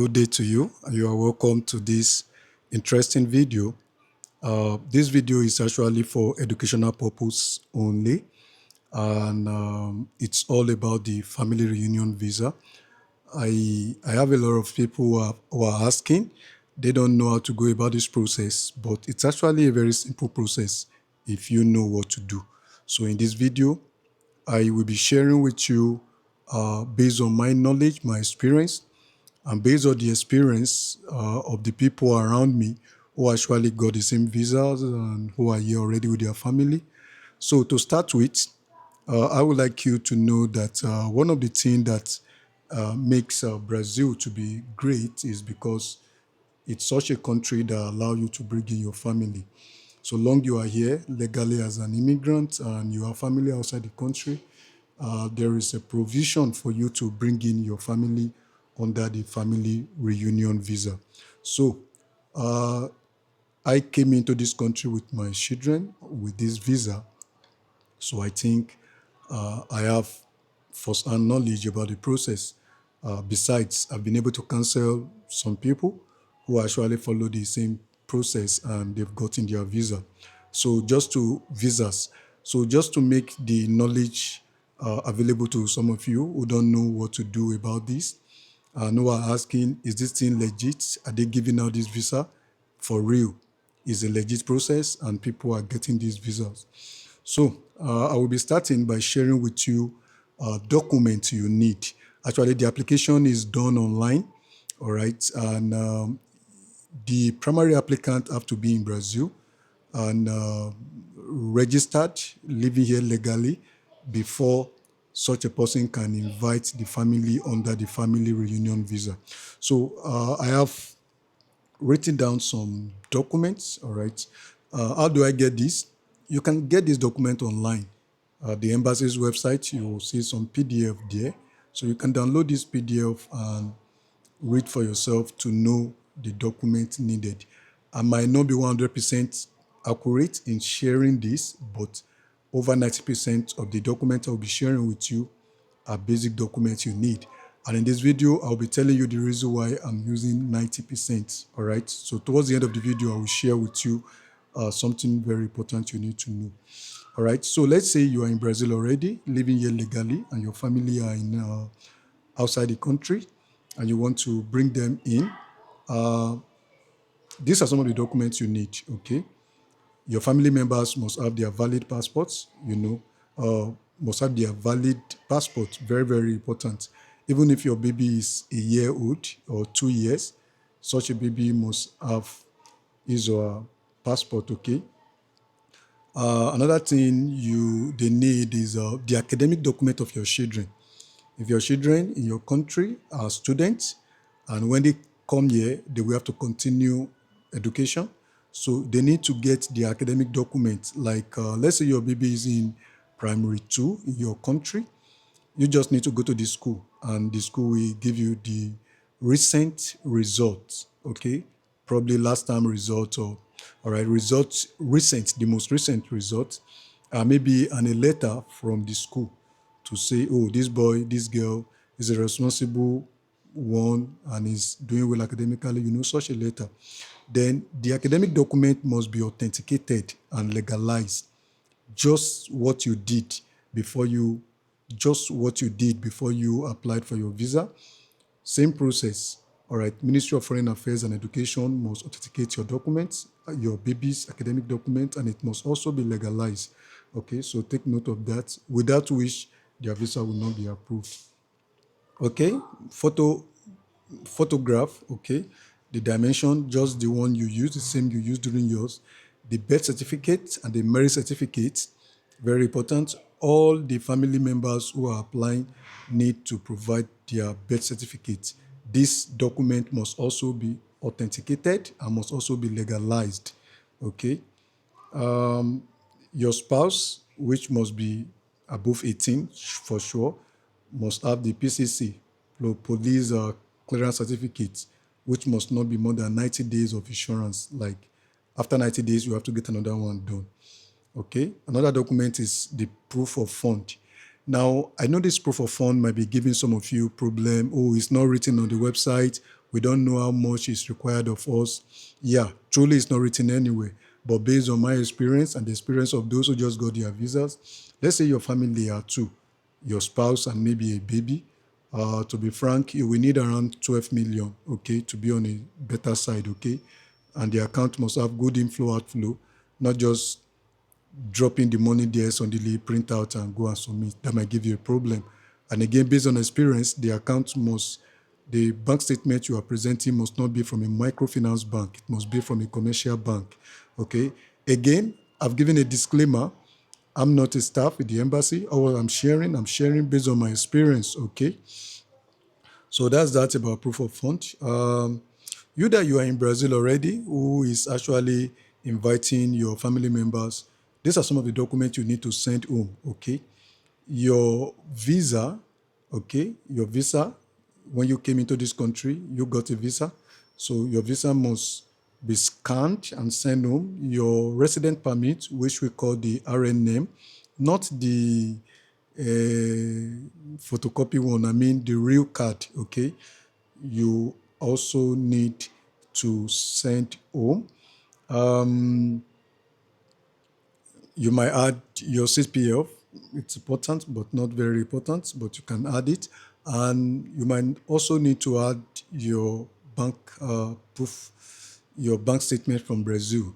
Good day to you. You are welcome to this interesting video. This video is actually for educational purpose only, and it's all about the family reunion visa. I have a lot of people who are asking. They don't know how to go about this process, but it's actually a very simple process if you know what to do. So in this video, I will be sharing with you based on my knowledge, my experience, and based on the experience of the people around me who actually got the same visas and who are here already with their family. So to start with, I would like you to know that one of the things that makes Brazil to be great is because it's such a country that allow you to bring in your family. So long you are here legally as an immigrant and you have family outside the country, there is a provision for you to bring in your family under the family reunion visa. So I came into this country with my children with this visa. So I think I have first-hand knowledge about the process. Besides, I've been able to counsel some people who actually follow the same process and they've gotten their visa. So just to visas. So just to make the knowledge available to some of you who don't know what to do about this, who are asking, is this thing legit? Are they giving out this visa for real? Is a legit process and people are getting these visas. So I will be starting by sharing with you documents you need. Actually, the application is done online, all right? And the primary applicant have to be in Brazil and registered, living here legally before such a person can invite the family under the family reunion visa. So I have written down some documents. All right. How do I get this? You can get this document online. The embassy's website, you will see some PDF there. So you can download this PDF and read for yourself to know the document needed. I might not be 100% accurate in sharing this, but over 90% of the documents I'll be sharing with you are basic documents you need. And in this video, I'll be telling you the reason why I'm using 90%. All right. So towards the end of the video, I will share with you something very important you need to know. All right. So let's say you are in Brazil already, living here legally, and your family are in outside the country, and you want to bring them in. These are some of the documents you need. Okay. Your family members must have their valid passports, must have their valid passport. Very, very important. Even if your baby is a year old or 2 years, such a baby must have his or her passport, okay? Another thing they need is the academic document of your children. If your children in your country are students, and when they come here, they will have to continue education. So they need to get the academic documents. Like, let's say your baby is in primary two in your country, you just need to go to the school, and the school will give you the recent results. Okay, probably last time result or all right results recent, the most recent results, maybe and a letter from the school to say, oh, this boy, this girl is a responsible one and is doing well academically, such a letter. Then the academic document must be authenticated and legalized. Just what you did before you, just what you did before you applied for your visa. Same process. All right. Ministry of Foreign Affairs and Education must authenticate your documents, your baby's academic document, and it must also be legalized. Okay. So take note of that. Without which their visa will not be approved. Okay. Photograph. Okay. The dimension, just the one you use, the same you used during yours. The birth certificate and the marriage certificate, very important. All the family members who are applying need to provide their birth certificate. This document must also be authenticated and must also be legalized. Okay. Your spouse, which must be above 18 for sure, must have the PCC, police clearance certificate, which must not be more than 90 days of insurance. Like after 90 days, you have to get another one done. Okay. Another document is the proof of fund. Now, I know this proof of fund might be giving some of you problem. Oh, it's not written on the website. We don't know how much is required of us. Yeah, truly it's not written anywhere. But based on my experience and the experience of those who just got their visas, let's say your family are two, your spouse and maybe a baby. To be frank, you will need around 12 million, okay, to be on a better side, okay? And the account must have good inflow, outflow, not just dropping the money there suddenly, print out and go and submit. That might give you a problem. And again, based on experience, the bank statement you are presenting must not be from a microfinance bank. It must be from a commercial bank. Okay. Again, I've given a disclaimer. I'm not a staff with the embassy. All I'm sharing based on my experience. Okay. So that's that about proof of fund. You that you are in Brazil already, who is actually inviting your family members, these are some of the documents you need to send home, okay? Your visa, okay? Your visa, when you came into this country, you got a visa. So your visa must be scanned and sent home. Your resident permit, which we call the RN name, not the photocopy one, I mean the real card, okay? You also need to send home. You might add your CPF. It's important, but not very important, but you can add it. And you might also need to add your bank proof, your bank statement from Brazil.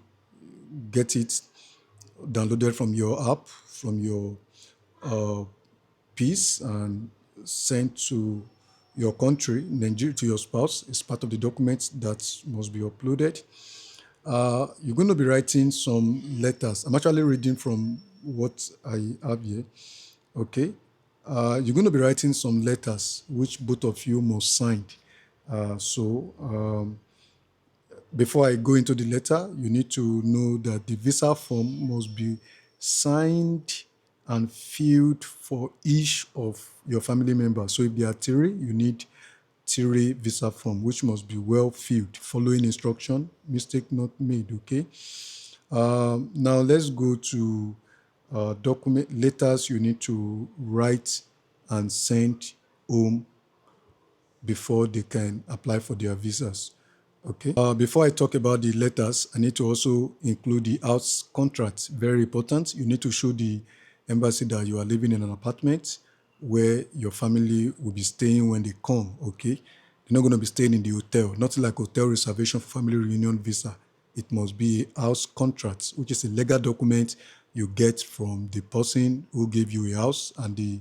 Get it downloaded from your app, from your piece, and sent to your country, Nigeria, to your spouse. It's part of the documents that must be uploaded. You're going to be writing some letters. I'm actually reading from what I have here. Okay. You're going to be writing some letters which both of you must sign. Before I go into the letter, you need to know that the visa form must be signed and filled for each of your family members. So if they are three, you need three visa form, which must be well filled, following instruction, mistake not made, okay? Now let's go to document letters you need to write and send home before they can apply for their visas. Okay. Before I talk about the letters, I need to also include the house contract. Very important. You need to show the embassy that you are living in an apartment where your family will be staying when they come. Okay. They're not going to be staying in the hotel. Nothing like hotel reservation for family reunion visa. It must be a house contract, which is a legal document you get from the person who gave you a house, and the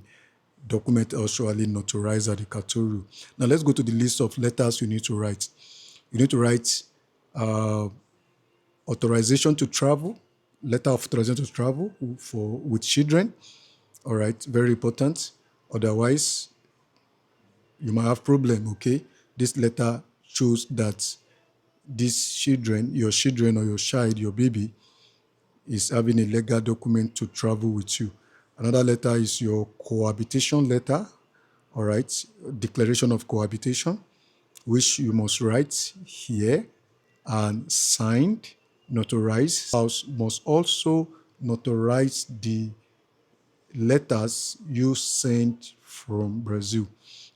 document actually notarized at the Katuru. Now let's go to the list of letters you need to write. You need to write authorization to travel, letter of authorization to travel for with children. All right, very important. Otherwise, you might have problem. Okay, this letter shows that these children or your child, your baby, is having a legal document to travel with you. Another letter is your cohabitation letter. All right, declaration of cohabitation, which you must write here and signed, notarized. House must also notarize the letters you sent from Brazil.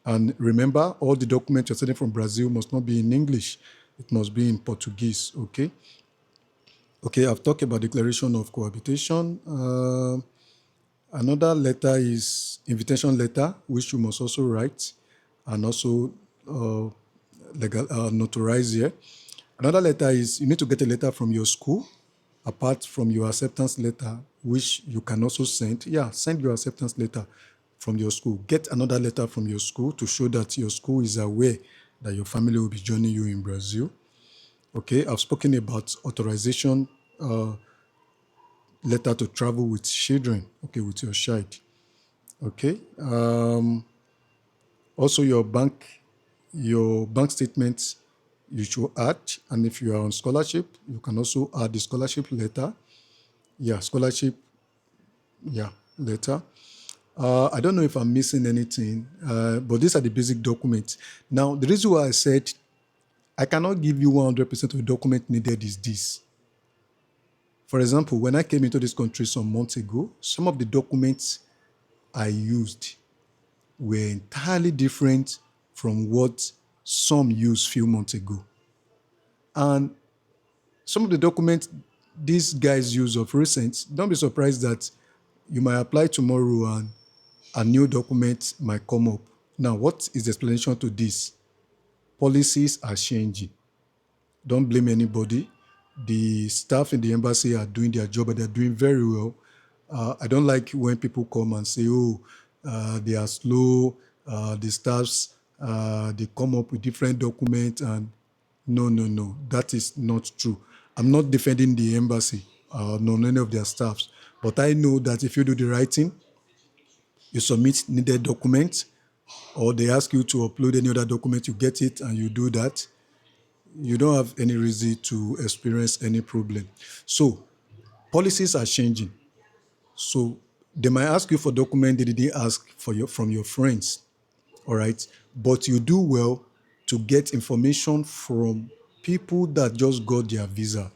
And remember, all the documents you're sending from Brazil must not be in English. It must be in Portuguese, okay? Okay, I've talked about declaration of cohabitation. Another letter is invitation letter, which you must also write and also notarize here. Another letter is you need to get a letter from your school, apart from your acceptance letter, which you can also send. Yeah, send your acceptance letter from your school. Get another letter from your school to show that your school is aware that your family will be joining you in Brazil. Okay, I've spoken about authorization letter to travel with children. Okay, with your child. Okay. Also, your bank statements you should add, and if you are on scholarship, you can also add the scholarship letter. Yeah, scholarship. Yeah, letter. I don't know if I'm missing anything, but these are the basic documents. Now, the reason why I said I cannot give you 100% of the document needed is this. For example, when I came into this country some months ago, some of the documents I used were entirely different from what some used few months ago. And some of the documents these guys use of recent, don't be surprised that you might apply tomorrow and a new document might come up. Now, what is the explanation to this? Policies are changing. Don't blame anybody. The staff in the embassy are doing their job and they're doing very well. I don't like when people come and say, oh, they are slow, the staffs, they come up with different documents and no, no, no, that is not true. I'm not defending the embassy, nor any of their staffs, but I know that if you do the right thing, you submit needed documents, or they ask you to upload any other document, you get it and you do that, you don't have any reason to experience any problem. So policies are changing. So they might ask you for document they didn't ask for from your friends, all right? But you do well to get information from people that just got their visa.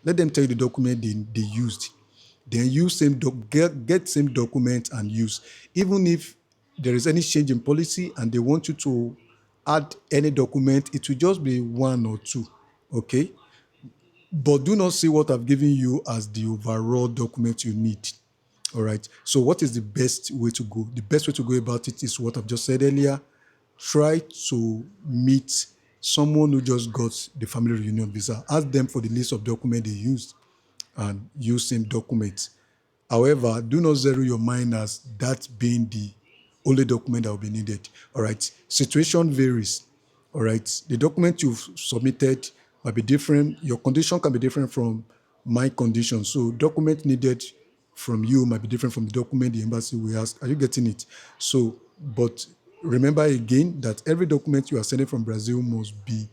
Let them tell you the document they used. Then use get same document and use. Even if there is any change in policy and they want you to add any document, it will just be one or two, okay? But do not see what I've given you as the overall document you need. All right. So what is the best way to go? The best way to go about it is what I've just said earlier. Try to meet someone who just got the family reunion visa. Ask them for the list of documents they used and use same documents. However, do not zero your mind as that being the only document that will be needed. All right. Situation varies. All right. The document you've submitted might be different. Your condition can be different from my condition. So document needed from you might be different from the document the embassy will ask. Are you getting it? So, but remember again that every document you are sending from Brazil must be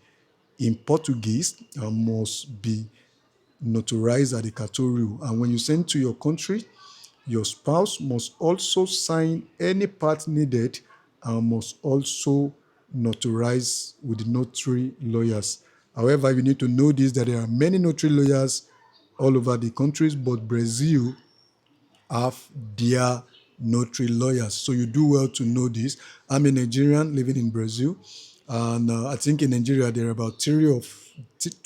in Portuguese and must be notarized at the cartorial. And when you send to your country, your spouse must also sign any part needed and must also notarize with the notary lawyers. However, you need to know this, that there are many notary lawyers all over the countries, but Brazil have their notary lawyers. So you do well to know this. I'm a Nigerian living in Brazil, and I think in Nigeria there are about two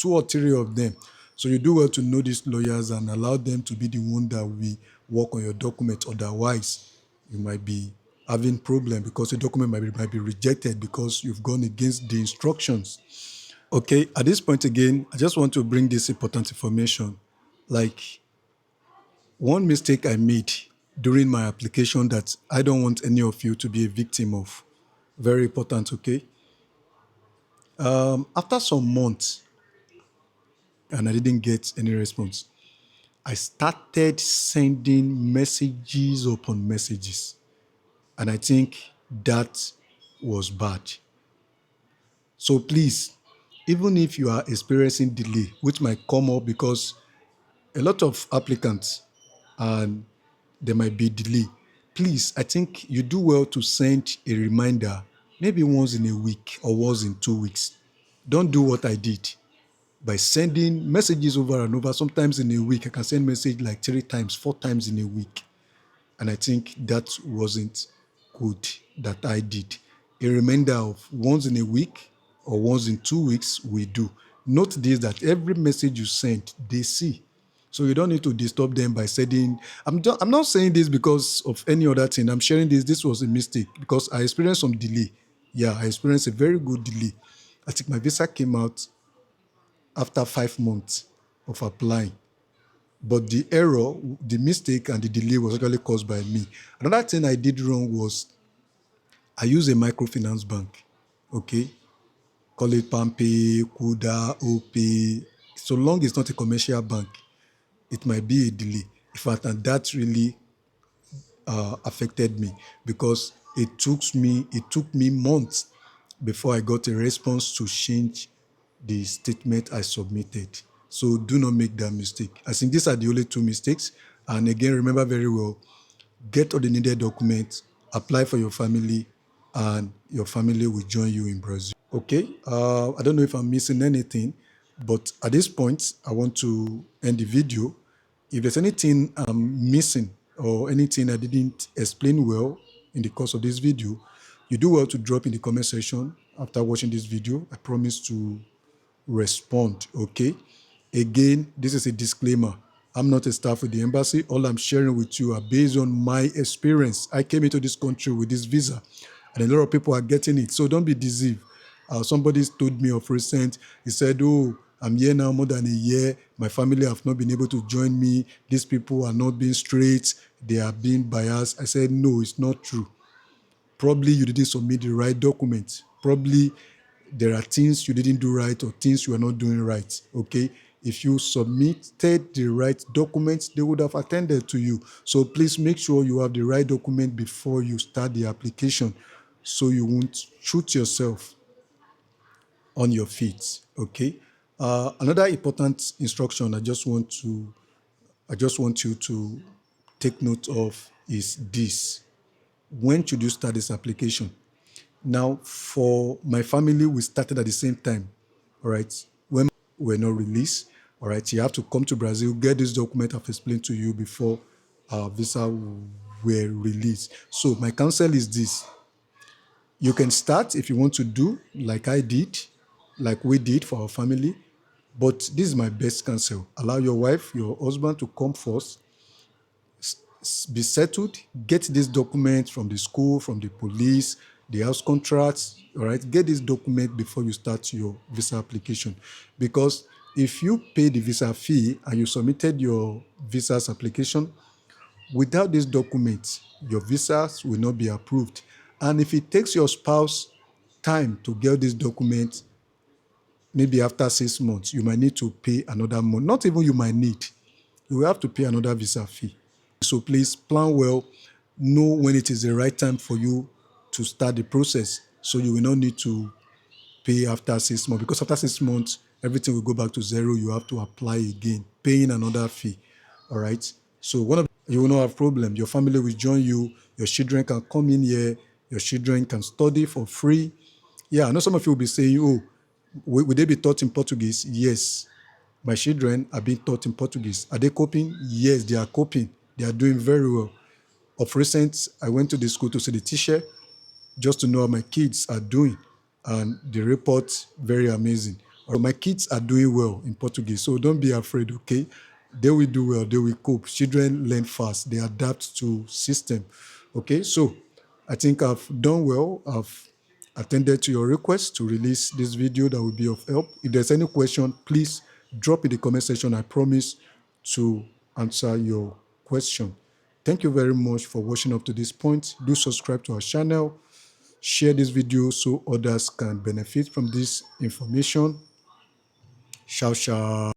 or three of them. So you do well to know these lawyers and allow them to be the one that will work on your document. Otherwise, you might be having problem because the document might be rejected because you've gone against the instructions. Okay, at this point again, I just want to bring this important information. Like, one mistake I made during my application that I don't want any of you to be a victim of. Very important, okay? After some months, and I didn't get any response, I started sending messages upon messages. And I think that was bad. So please, even if you are experiencing delay, which might come up because a lot of applicants and there might be delay. Please, I think you do well to send a reminder maybe once in a week or once in 2 weeks. Don't do what I did by sending messages over and over. Sometimes in a week, I can send message like 3 times, 4 times in a week. And I think that wasn't good that I did. A reminder of once in a week or once in 2 weeks, we do. Note this, that every message you send, they see. So you don't need to disturb them by sending. I'm not saying this because of any other thing. I'm sharing this. This was a mistake because I experienced some delay. Yeah, I experienced a very good delay. I think my visa came out after 5 months of applying. But the error, the mistake, and the delay was actually caused by me. Another thing I did wrong was I used a microfinance bank. Okay? Call it Pampe, Kuda, OP. So long it's not a commercial bank, it might be a delay. In fact, and that really affected me because it took me months before I got a response to change the statement I submitted. So do not make that mistake. I think these are the only two mistakes. And again, remember very well, get all the needed documents, apply for your family, and your family will join you in Brazil. Okay, I don't know if I'm missing anything, but at this point, I want to end the video. If there's anything I'm missing or anything I didn't explain well in the course of this video, you do well to drop in the comment section. after watching this video. I promise to respond, okay? Again, this is a disclaimer. I'm not a staff with the embassy. All I'm sharing with you are based on my experience. I came into this country with this visa, and a lot of people are getting it. So don't be deceived. Somebody told me of recent, he said, oh, I'm here now more than a year. My family have not been able to join me. These people are not being straight. They are being biased. I said, no, it's not true. Probably you didn't submit the right documents. Probably there are things you didn't do right or things you are not doing right, okay? If you submitted the right documents, they would have attended to you. So please make sure you have the right document before you start the application so you won't shoot yourself on your feet, okay? Another important instruction I just want you to take note of is this. When should you start this application? Now, for my family, we started at the same time, all right? When we're not released, all right, you have to come to Brazil, get this document I've explained to you before our visa were released. So my counsel is this. You can start if you want to do like I did, like we did for our family, but this is my best counsel. Allow your wife, your husband to come first, be settled, get this document from the school, from the police, the house contracts, all right? Get this document before you start your visa application. Because if you pay the visa fee and you submitted your visa's application, without this document, your visas will not be approved. And if it takes your spouse time to get this document, maybe after 6 months, you might need to pay another month. Not even you might need. You will have to pay another visa fee. So please plan well, know when it is the right time for you to start the process so you will not need to pay after 6 months, because after 6 months, everything will go back to zero. You have to apply again, paying another fee, all right? So you will not have problem. Your family will join you. Your children can come in here. Your children can study for free. Yeah, I know some of you will be saying, oh, will they be taught in Portuguese? Yes. My children are being taught in Portuguese. Are they coping? Yes, they are coping. They are doing very well. Of recent, I went to the school to see the teacher just to know how my kids are doing. And the report, very amazing. My kids are doing well in Portuguese, so don't be afraid, okay? They will do well, they will cope. Children learn fast, they adapt to system, okay? So I think I've done well. I've attended to your request to release this video that will be of help. If there's any question, please drop in the comment section. I promise to answer your question. Thank you very much for watching up to this point. Do subscribe to our channel. Share this video so others can benefit from this information. Ciao, ciao.